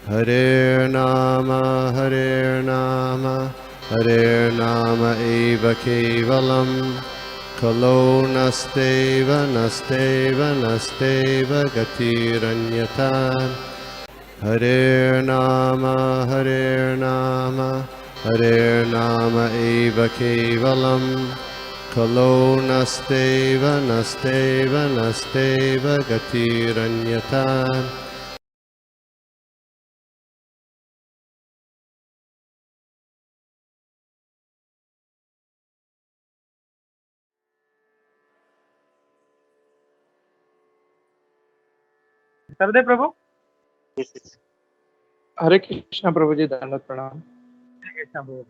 Hare Nama Hare Nama eva kevalam Kalo nasteva nasteva nasteva gatiranyatan Hare Nama Hare Nama eva kevalam Kalo nasteva nasteva nasteva gatiranyatan सर्वदेव प्रभु। हरे कृष्णा प्रभु जी, धन्यवाद, प्रणाम। हरे कृष्णा प्रभु।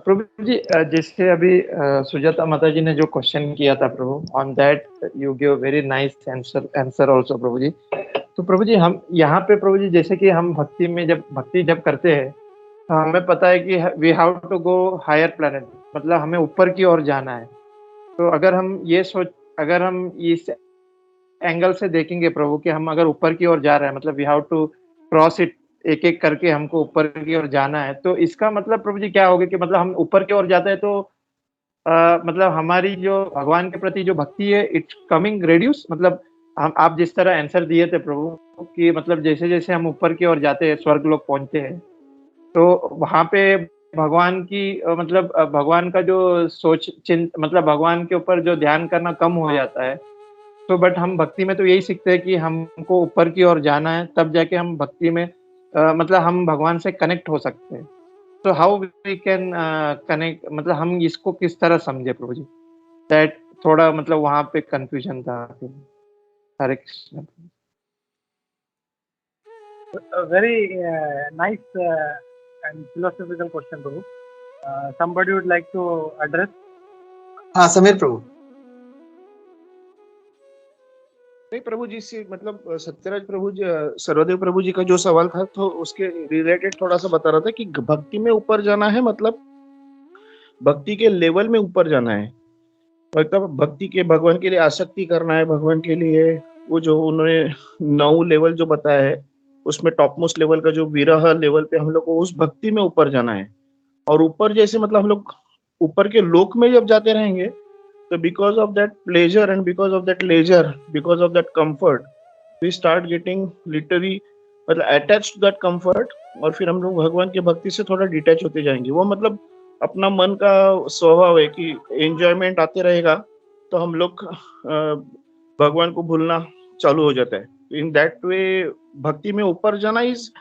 प्रभु जी, जैसे अभी सुजाता माता जी ने जो question किया था Prabhu, on that you give very nice answer also Prabhu ji. तो प्रभु जी, हम यहाँ पे प्रभु जी, जैसे कि हम भक्ति जब करते हैं तो हमें पता है कि we have to go higher planet, मतलब हमें ऊपर की ओर जाना है। तो अगर हम इस एंगल से देखेंगे प्रभु कि हम अगर ऊपर की ओर जा रहे हैं, मतलब we have to cross it, एक एक करके हमको ऊपर की ओर जाना है, तो इसका मतलब प्रभु जी क्या होगा कि मतलब हम ऊपर की ओर जाते हैं तो मतलब हमारी जो भगवान के प्रति जो भक्ति है इट्स कमिंग रेड्यूस, मतलब हम आप जिस तरह आंसर दिए थे प्रभु कि मतलब जैसे जैसे हम ऊपर की ओर जाते हैं, स्वर्ग लोग पहुंचते हैं, तो वहां पे भगवान की मतलब भगवान का जो मतलब भगवान के ऊपर जो ध्यान करना कम हो जाता है। तो बट हम भक्ति में तो यही सीखते हैं कि हमको ऊपर की ओर जाना है, तब जाके हम भक्ति में मतलब हम भगवान से कनेक्ट हो सकते हैं। तो हाउ वी कैन कनेक्ट, मतलब हम इसको किस तरह समझे प्रभु जी? दैट थोड़ा मतलब वहां पे कंफ्यूजन था। हरे Krishna. Very nice and philosophical question, Prabhu. Somebody would like to address? हाँ, समीर प्रभु। नहीं प्रभु जी से मतलब सत्यराज प्रभु जी, सर्वदेव प्रभु जी का जो सवाल था तो उसके रिलेटेड थोड़ा सा बता रहा था कि भक्ति में ऊपर जाना है, मतलब भक्ति के लेवल में ऊपर जाना है, मतलब भक्ति के भगवान के लिए आसक्ति करना है, भगवान के लिए वो जो उन्होंने 9 लेवल जो बताया है उसमें टॉप मोस्ट लेवल का जो विरह लेवल पे हम लोग को उस भक्ति में ऊपर जाना है। और ऊपर जैसे मतलब हम लोग ऊपर के लोक में जब जाते रहेंगे तो because of that pleasure and because of that leisure, because of that comfort, we start getting literally मतलब attached to that comfort, और फिर हम लोग भगवान की भक्ति से थोड़ा डिटैच होते जाएंगे। वो मतलब अपना मन का स्वभाव है कि एंजॉयमेंट आते रहेगा तो हम लोग भगवान को भूलना चालू हो जाता है। इन दैट वे भक्ति में ऊपर जाना इज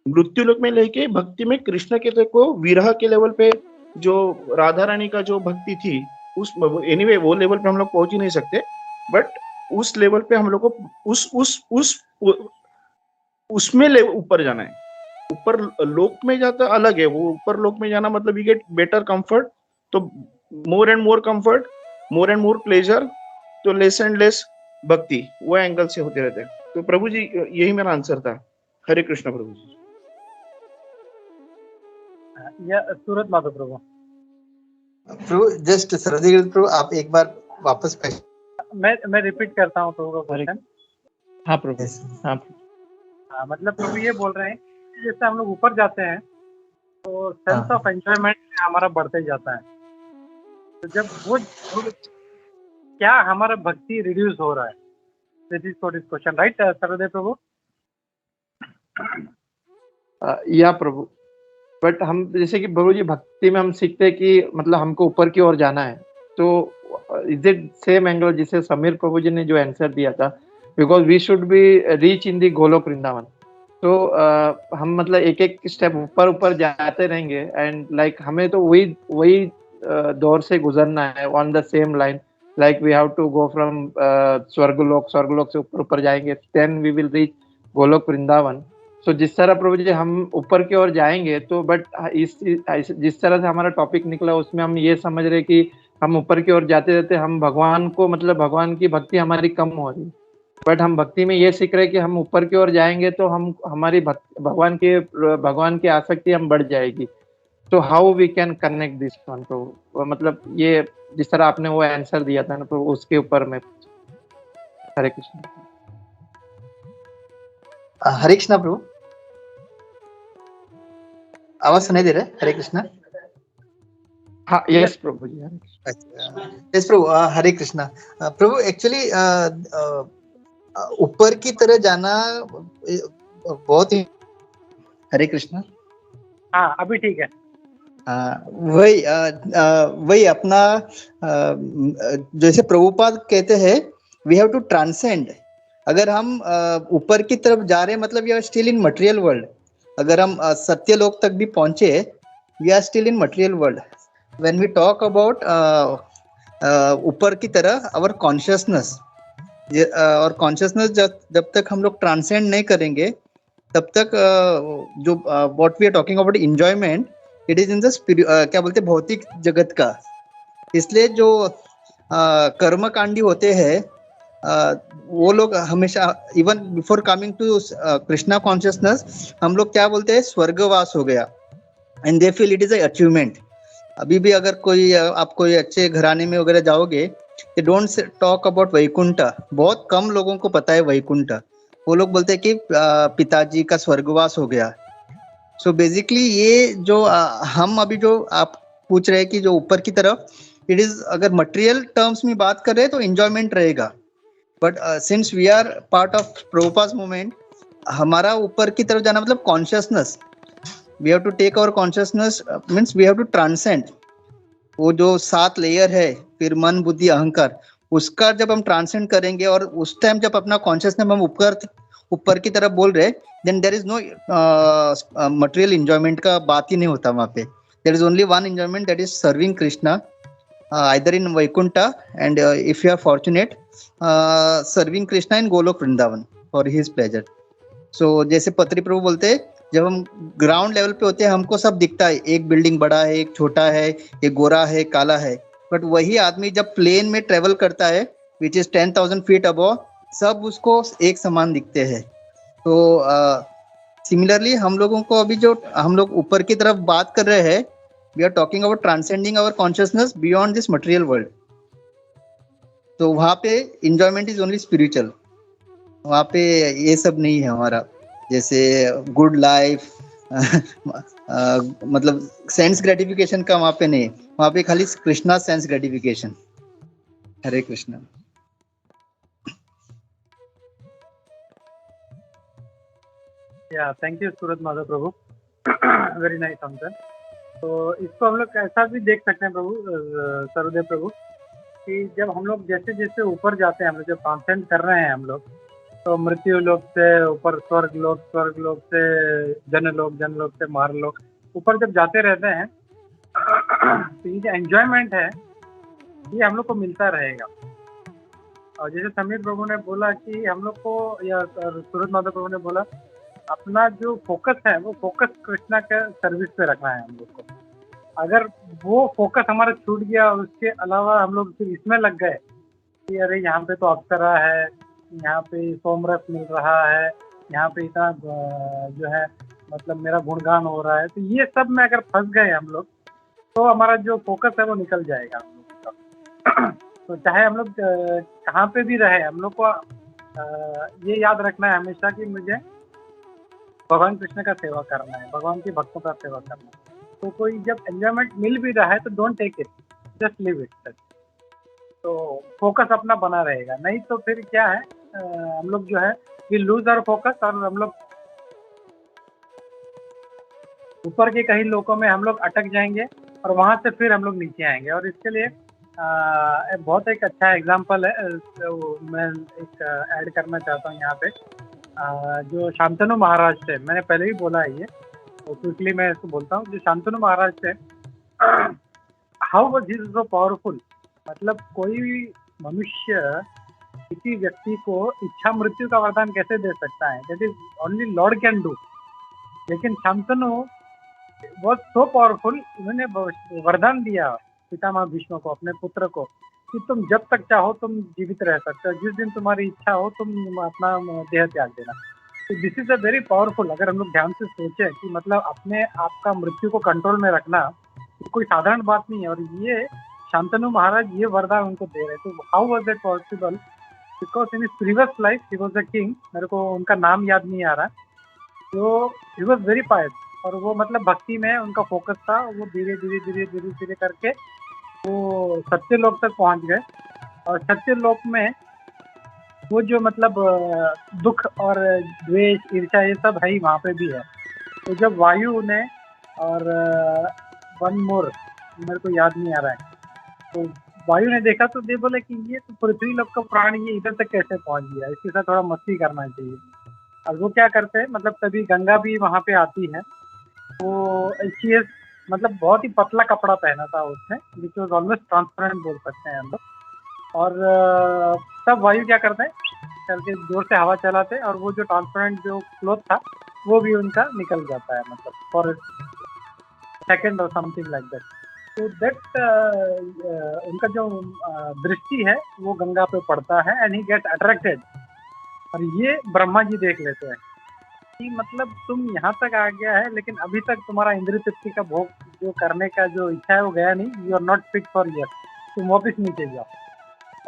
मृत्यु लोक में लेके भक्ति में कृष्ण के को विरह के लेवल पे जो राधा रानी का जो भक्ति थी उस एनीवे वो लेवल पे हम लोग पहुंच ही नहीं सकते, बट उस लेवल पे हम लोग को उसमें ऊपर जाना है। ऊपर लोक में जाता अलग है, वो ऊपर लोक में जाना मतलब वी गेट बेटर कंफर्ट, तो more and more comfort, more and more pleasure, तो लेस एंड लेस भक्ति, वो एंगल से होते रहते हैं। तो प्रभु जी यही मेरा आंसर था। हरे कृष्ण प्रभु जी। या सूरत माधव प्रभु। प्रभु जस्ट सर्वदेव प्रभु, आप एक बार वापस मैं रिपीट करता हूँ प्रभु का क्वेश्चन। हाँ प्रभु। हाँ मतलब प्रभु ये बोल रहे हैं कि जैसे हम लोग ऊपर जाते हैं तो सेंस ऑफ एंजॉयमेंट हमारा बढ़ते जाता है, तो जब वो क्या हमारा भक्ति रिड्यूस हो रहा है? This is what is question, right Sarvadev Prabhu? या प्रभु, बट हम जैसे कि प्रभु जी भक्ति में हम सीखते हैं कि मतलब हमको ऊपर की ओर जाना है, तो इज इट सेम एंगल जिसे समीर प्रभु जी ने जो आंसर दिया था, because we should be reach in the Golok Vrindavan, तो हम मतलब एक एक स्टेप ऊपर ऊपर जाते रहेंगे एंड लाइक हमें तो वही दौर से गुजरना है on the same line, like we have to go from स्वर्गलोक से ऊपर ऊपर जाएंगे, then we will reach Golok Vrindavan. So जिस तरह प्रभु जी हम ऊपर की ओर जाएंगे, तो बट जिस तरह से हमारा टॉपिक निकला उसमें हम ये समझ रहे कि हम ऊपर की ओर जाते जाते हम भगवान को मतलब भगवान की भक्ति हमारी कम हो रही, बट हम भक्ति में ये सीख रहे कि हम ऊपर की ओर जाएंगे तो हम हमारी भगवान की आसक्ति हम बढ़ जाएगी। तो how we can connect this one, तो मतलब ये जिस तरह आपने वो आंसर दिया था ना, तो उसके ऊपर में। हरे कृष्ण। हरे कृष्णा प्रभु, आवाज सुनाई दे रहा है? हरे कृष्णा। हाँ, यस प्रभु जी, हरे कृष्ण। अच्छा, यस प्रभु, हरे कृष्णा। प्रभु एक्चुअली ऊपर की तरह जाना बहुत ही, हरे कृष्णा। हाँ अभी ठीक है। वही अपना जैसे प्रभुपाद कहते हैं, वी हैव टू ट्रांसेंड। अगर हम ऊपर की तरफ जा रहे हैं मतलब we are still in material world. अगर हम सत्य लोक तक भी पहुंचे, we are still in material world. When we talk about ऊपर की तरह आवर कॉन्शियसनेस, और कॉन्शियसनेस जब तक हम लोग ट्रांसेंड नहीं करेंगे तब तक जो what we are talking about enjoyment, it is in the क्या बोलते हैं, भौतिक जगत का। इसलिए जो कर्मकांडी होते हैं वो लोग हमेशा, even before coming to Krishna consciousness, हम लोग क्या बोलते हैं, स्वर्गवास हो गया, and they feel it is achievement. अभी भी अगर कोई आप कोई अच्छे घराने में वगैरह जाओगे, they don't talk about Vaikuntha. बहुत कम लोगों को पता है वैकुंठ। वो लोग बोलते हैं कि पिताजी का स्वर्गवास हो गया। सो बेसिकली ये जो हम अभी जो आप पूछ रहे हैं कि जो ऊपर की तरफ, इट इज, अगर मटेरियल टर्म्स में बात कर रहे हैं तो एंजॉयमेंट रहेगा, but since we are part of Prabhupada movement, हमारा ऊपर की तरफ जाना मतलब consciousness, we have to take our consciousness, means we have to transcend. वो जो 7 लेयर है, फिर मन बुद्धि अहंकार, उसका जब हम ट्रांसेंड करेंगे और उस टाइम जब अपना कॉन्शियसनेस हम ऊपर की तरफ बोल रहे, then there is no material enjoyment का बात ही नहीं होता वहां पे। There is only one enjoyment, that is serving Krishna, either in Vaikuntha and if you are fortunate, serving Krishna in Golok Vrindavan for his pleasure. So जैसे पत्री प्रभु बोलते हैं, जब हम ग्राउंड लेवल पे होते हैं हमको सब दिखता है, एक बिल्डिंग बड़ा है, एक छोटा है, एक गोरा है, काला है, बट वही आदमी जब प्लेन में ट्रेवल करता है विच इज 10,000 फीट अबव, सब उसको एक समान दिखते हैं। तो सिमिलरली हम लोगों को अभी जो हम लोग ऊपर की तरफ बात कर रहे हैं, we are talking about transcending our consciousness beyond this material world. तो वहाँ पे enjoyment is only spiritual. वहाँ पे ये सब नहीं है हमारा, जैसे गुड लाइफ मतलब सेंस ग्रेटिफिकेशन का वहाँ पे नहीं, वहाँ पे खाली कृष्णा सेंस ग्रेटिफिकेशन। हरे कृष्णा। या thank you Suraj Madhav Prabhu, very nice answer. तो इसको हम लोग ऐसा भी देख सकते हैं प्रभु, सर्वदेव प्रभु, कि जब हम लोग जैसे जैसे ऊपर जाते हैं, हम लोग जब ट्रांसेंड कर रहे हैं हम लोग, तो मृत्यु लोक से ऊपर स्वर्ग लोक से जनलोक से मारलोक, ऊपर जब जाते रहते हैं तो ये जो एंजॉयमेंट है ये हम लोग को मिलता रहेगा। और जैसे समीर प्रभु ने बोला कि हम लोग को, या सूरज माधव प्रभु ने बोला, अपना जो फोकस है वो फोकस कृष्णा के सर्विस पे रखना है हम लोग को। अगर वो फोकस हमारा छूट गया और उसके अलावा हम लोग सिर्फ इसमें लग गए कि अरे यहाँ पे तो अप्सरा है, यहाँ पे सोमरस मिल रहा है, यहाँ पे इतना जो है मतलब मेरा गुणगान हो रहा है, तो ये सब में अगर फंस गए हम लोग तो हमारा जो फोकस है वो निकल जाएगा हम लोग का। तो चाहे हम लोग कहाँ पे भी रहे, हम लोग को ये याद रखना है हमेशा कि मुझे भगवान कृष्ण का सेवा करना है, भगवान के भक्तों का सेवा करना है। तो कोई जब एंजॉयमेंट मिल भी रहा है तो don't take it, just live it. तो फोकस अपना बना रहेगा, नहीं तो फिर क्या है, हम लोग जो है वी लूज आवर फोकस और हम लोग ऊपर के कई लोगों में हम लोग अटक जाएंगे और वहां से फिर हम लोग नीचे आएंगे। और इसके लिए बहुत एक अच्छा एग्जांपल है, तो मैं एक ऐड करना चाहता हूँ यहाँ पे, जो शांतनु महाराज थे, मैंने पहले भी बोला है ये, तो क्विकली मैं इसको बोलता हूँ। जो शांतनु महाराज थे, how was he so powerful, मतलब कोई भी मनुष्य किसी व्यक्ति को इच्छा मृत्यु का वरदान कैसे दे सकता है, that is only Lord can do. लेकिन शांतनु वाज सो पावरफुल, उन्होंने वरदान दिया पितामह भीष्म को, अपने पुत्र को, कि तुम जब तक चाहो तुम जीवित रह सकते हो, जिस दिन तुम्हारी इच्छा हो तुम अपना देह त्याग देना। तो this is a very powerful, अगर हम लोग ध्यान से सोचें कि मतलब अपने आप का मृत्यु को कंट्रोल में रखना कोई साधारण बात नहीं है। और ये शांतनु महाराज ये वरदान उनको दे रहे, तो how was it possible because in his previous life he was a king, मेरे को उनका नाम याद नहीं आ रहा, तो ही वाज वेरी पायस, और वो मतलब भक्ति में उनका फोकस था, वो धीरे धीरे धीरे धीरे धीरे करके वो सत्य लोक तक पहुंच गए। और सत्य लोक में वो जो मतलब दुख और द्वेष ईर्ष्या ये सब है ही, वहाँ पे भी है। तो जब वायु ने और वन मोर मेरे को याद नहीं आ रहा है, तो वायु ने देखा तो दे बोले कि ये तो पृथ्वी लोक का प्राणी ये इधर तक कैसे पहुंच गया, इसके साथ थोड़ा मस्ती करना चाहिए। और वो क्या करते हैं, मतलब तभी गंगा भी वहाँ पे आती है। वो शी मतलब बहुत ही पतला कपड़ा पहना था उसने, विच वॉज ऑलवेज ट्रांसपेरेंट बोल सकते हैं हम लोग। और तब वायु क्या करते हैं, करके जोर से हवा चलाते और वो जो ट्रांसपेरेंट जो क्लोथ था वो भी उनका निकल जाता है, मतलब फॉर सेकेंड और समथिंग लाइक दैट। तो दैट उनका जो दृष्टि है वो गंगा पे पड़ता है एंड ही गेट अट्रैक्टेड। और ये ब्रह्मा जी देख लेते हैं कि मतलब तुम यहाँ तक आ गया है, लेकिन अभी तक तुम्हारा इंद्रिय तृप्ति का भोग जो करने का जो इच्छा है वो गया नहीं, you are not fit for here, तुम वापिस नीचे जाओ।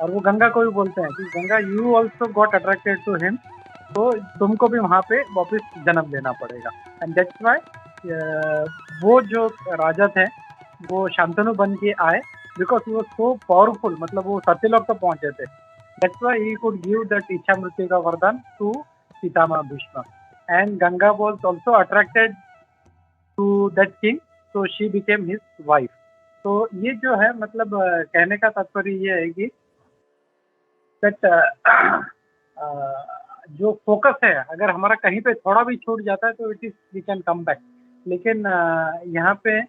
और वो गंगा को भी बोलते हैं कि Ganga you also got attracted to him, तो तुमको भी वहाँ पे वापस जन्म लेना पड़ेगा। एंड दैट्स वाई वो जो राजा थे वो शांतनु बन के आए, बिकॉज वो सो पावरफुल, मतलब वो सत्यलोक तक पहुंचे थे। That's why he could give that इच्छा मृत्यु का वरदान टू पितामह Bhishma. And Ganga was also attracted to that king, so she became his wife। तो ये जो है मतलब कहने का तात्पर्य ये है कि that जो फोकस है अगर हमारा कहीं पे थोड़ा भी छूट जाता है तो it is we can come back. लेकिन यहाँ पे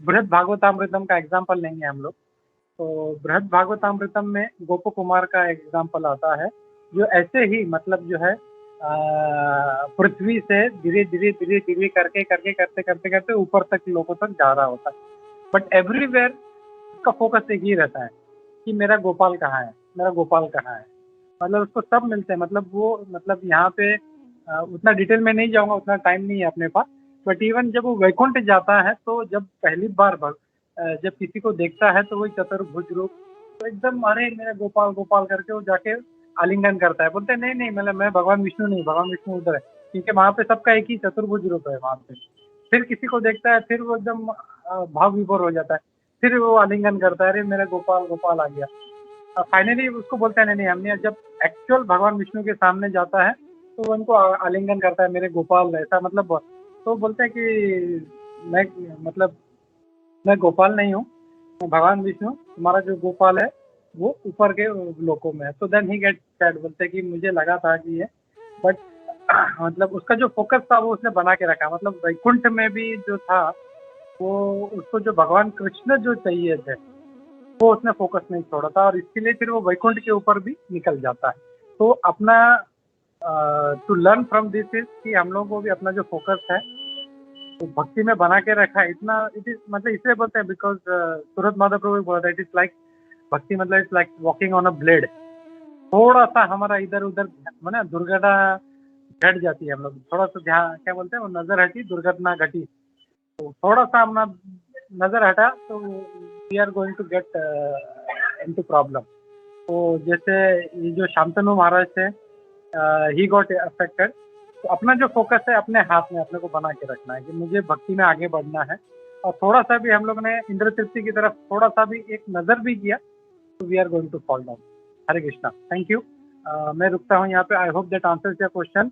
बृहद भागवतामृतम का एग्जाम्पल लेंगे हम लोग, तो बृहद भागवतामृतम में गोप कुमार का एग्जाम्पल आता है, जो ऐसे ही मतलब जो है पृथ्वी से धीरे धीरे धीरे धीरे करके करके करते करते करते ऊपर तक लोगों तक जा रहा होता है। बट एवरीवेयर उसका फोकस एक ही रहता है कि मेरा गोपाल कहाँ है, मेरा गोपाल कहाँ है। मतलब उसको सब मिलते हैं, मतलब वो मतलब यहाँ पे उतना डिटेल में नहीं जाऊँगा, उतना टाइम नहीं है अपने पास। बट इवन जब वो वैकुंठ जाता है तो जब पहली बार जब किसी को देखता है तो वही चतुर्भुज रूप, तो एकदम अरे मेरा गोपाल गोपाल करके वो जाके आलिंगन करता है। बोलते हैं नहीं नहीं, मतलब मैं भगवान विष्णु नहीं, भगवान विष्णु उधर है, क्योंकि वहाँ पे सबका एक ही चतुर्भुज रूप है वहाँ पे। फिर किसी को देखता है फिर वो एकदम भाव विभोर हो जाता है, फिर वो आलिंगन करता है, अरे मेरा गोपाल गोपाल आ गया। फाइनली उसको बोलते हैं नहीं नहीं, हमने जब एक्चुअल भगवान विष्णु के सामने जाता है तो वो उनको आलिंगन करता है, मेरे गोपाल ऐसा मतलब। तो बोलते हैं कि मैं मतलब मैं गोपाल नहीं हूँ, मैं भगवान विष्णु, तुम्हारा जो गोपाल है वो ऊपर के लोकों में है। तो देन ही गेट सैड, बोलते हैं कि मुझे लगा था कि ये, बट मतलब उसका जो फोकस था वो उसने बना के रखा। मतलब वैकुंठ में भी जो था वो उसको जो भगवान कृष्ण जो चाहिए थे वो उसने फोकस नहीं छोड़ा था, और इसके लिए फिर वो वैकुंठ के ऊपर भी निकल जाता है। तो अपना to learn from this is कि हम लोगों को भी अपना जो फोकस है तो भक्ति में बना के रखा है इतना। इट इज मतलब इसलिए बोलते हैं बिकॉज सूरत माधव प्रभु बोला था इट इज लाइक भक्ति मतलब it's like walking on a blade. थोड़ा सा हमारा इधर उधर माने दुर्घटना घट जाती है, हम लोग थोड़ा सा ध्यान क्या बोलते हैं वो नजर हटी दुर्घटना घटी, तो थोड़ा सा अपना नजर हटा तो we are going to get into problem. तो जैसे ये जो शांतनु महाराज थे ही गॉट अफेक्टेड। तो अपना जो फोकस है अपने हाथ में अपने को बना के रखना है कि मुझे भक्ति में आगे बढ़ना है, और थोड़ा सा भी हम लोग ने इंद्र तृप्ति की तरफ थोड़ा सा भी एक नजर भी किया तो we are going to fall down. Hare Krishna, thank you. मैं रुकता हूँ यहाँ पे। I hope that answers your question.